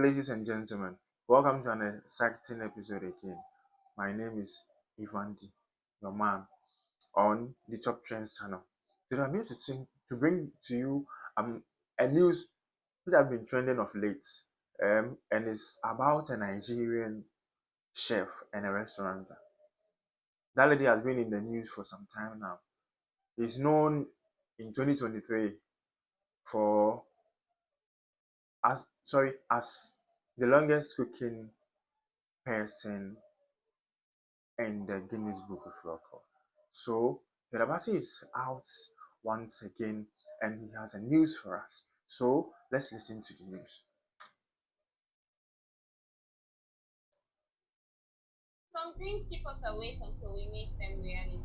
ladies and gentlemen. Welcome to an exciting episode again. My name is Ivandi, your man, on the Top Trends channel. Today I'm here to bring to you a news that has been trending of late, and it's about a Nigerian chef and a restaurant. That lady has been in the news for some time now. He's known in 2023 for as the longest cooking person in the Guinness Book of Record. So Hilda Baci is out once again and he has a news for us. So let's listen to the news. Some dreams keep us awake until we make them reality.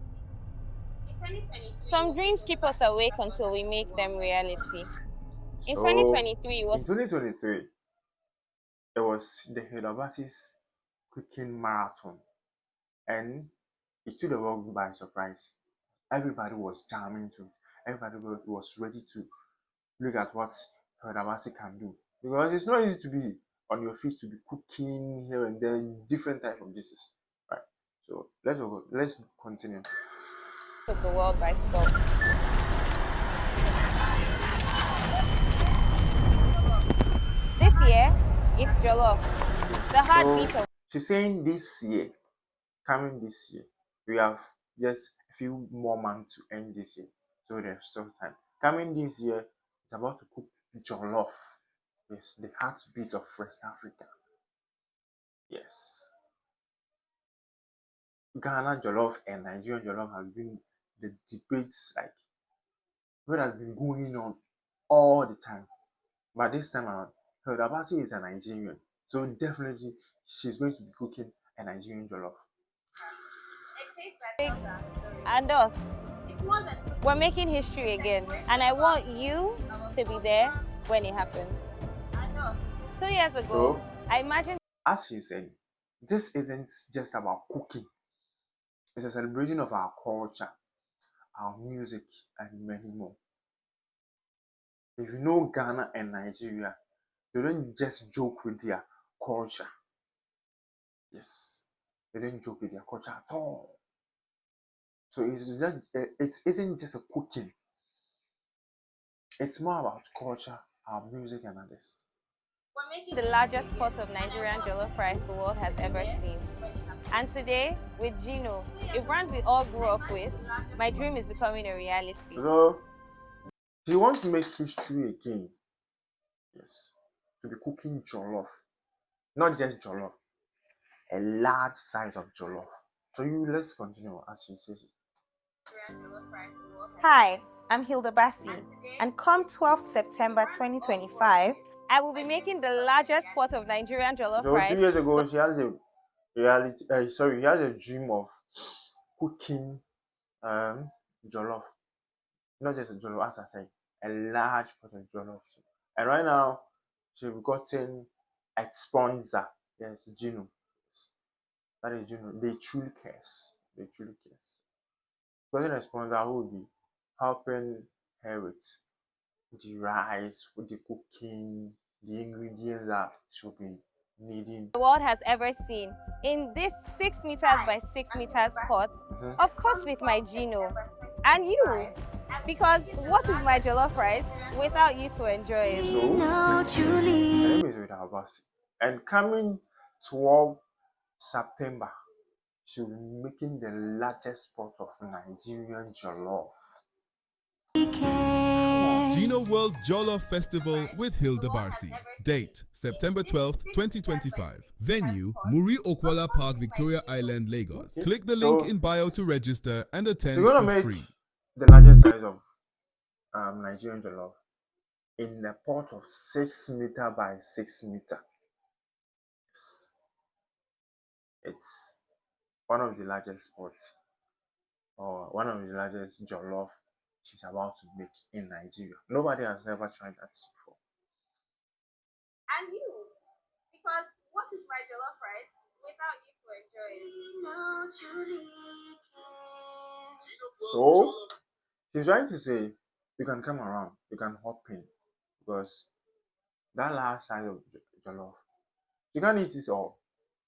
Some dreams keep us awake until we make them reality. In So 2023, in 2023, it was the Hilda Baci's cooking marathon and it took the world by surprise. Everybody was jamming to it. Everybody was ready to look at what Hilda Baci can do. Because it's not easy to be on your feet to be cooking here and there different types of dishes. Right. So let's continue. took the world by storm. This year, it's jollof. The heartbeat of She's saying this year, coming this year, we have just a few more months to end this year. So there's still time. Coming this year, it's about to cook jollof. Yes, the heartbeat of West Africa. Yes. Ghana jollof and Nigerian jollof has been the debates like what has been going on all the time. But this time around, Hilda Baci is a Nigerian. So definitely she's going to be cooking a Nigerian jollof. It tastes that tells our story. and us. It's more than cooking. We're making history again, and I want you to be there when it happens. And us. 2 years ago, So, I imagined as she said, this isn't just about cooking. It's a celebration of our culture, our music, and many more. If you know Ghana and Nigeria, they don't just joke with their culture. Yes, they don't joke with their culture at all. So it isn't just a cooking. It's more about culture, our music, and others. We're making the largest pot of Nigerian jollof rice the world has ever seen. when it happens. And today, with Gino, a brand we all grew up with, my dream is becoming a reality. So, if you want to make history again, yes, to be cooking jollof, not just jollof, a large size of jollof. So let's continue as she says it. Jollof rice the world has Hi, I'm Hilda Baci, and come 12th September 2025, I will be making the largest pot of Nigerian jollof So rice. 2 years ago, she has a he has a dream of cooking jollof, not just a jollof, as I said, a large pot of jollof. And right now, she's gotten a sponsor. Yes, Gino. That is Gino. They truly cares. They truly cares. Gotten a sponsor who will be helping her with the rice, with the cooking, the ingredients that she'll be needing. The world has ever seen in this 6 meters by 6 meters pot, of course with my Gino and you, because what is my jollof rice without you to enjoy it? So, her name is Hilda Baci. And coming 12 September, she'll be making the largest pot of Nigerian jollof. Gino World Jollof Festival with Hilda Baci. Date September 12th, 2025. Venue Muri Okwala Park, Victoria Island, Lagos. Click the link in bio to register and attend So, you're gonna for make free. the largest size of Nigerian jollof in a pot of 6 meter by 6 meter. It's one of the largest pots or one of the largest jollof she's about to make in Nigeria. Nobody has ever tried that before. And you, because what is my jollof rice without you to enjoy it? So she's trying to say you can come around, you can hop in, because that last size of jollof You can't eat it all.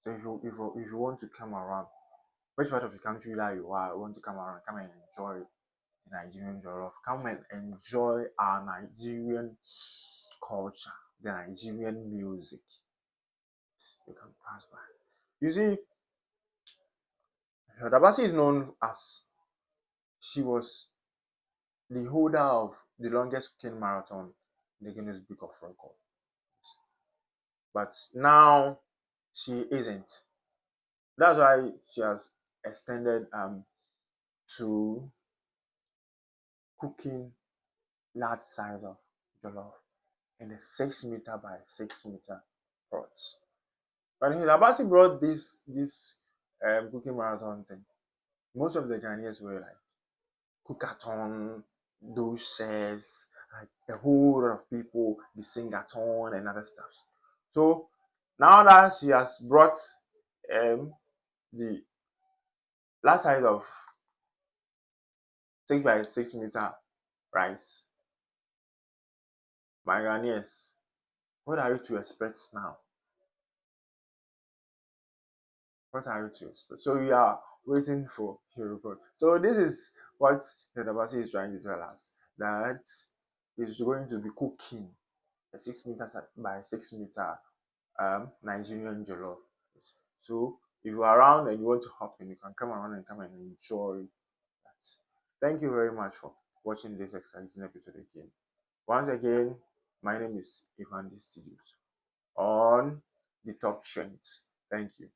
So if you want to come around, which part of the country that you are, want to come around, come and enjoy the Nigerian jollof. Come and enjoy our Nigerian culture, the Nigerian music. You can pass by. You see, Hilda Baci is known as she was the holder of the longest cooking marathon in the Guinness Book of Records. But now she isn't. That's why she has extended to cooking large size of jollof in a 6 meter by 6 meter pot. But Hilda Baci brought this cooking marathon thing. Most of the Ghanaians were like cookathon, those shares, like a whole lot of people, the sing-a-thon and other stuff. So now that she has brought the last size of 6 by 6 meter rice, my Ghanaians, what are you to expect now? What are you to expect? So we are waiting for your report. So this is what the Baci is trying to tell us, that is going to be cooking a 6 meter by 6 meter Nigerian jollof. So if you're around and you want to hop in, you can come around and come and enjoy that. Thank you very much for watching this exciting episode again. Once again, my name is Ivan D Studios on the top trends. Thank you.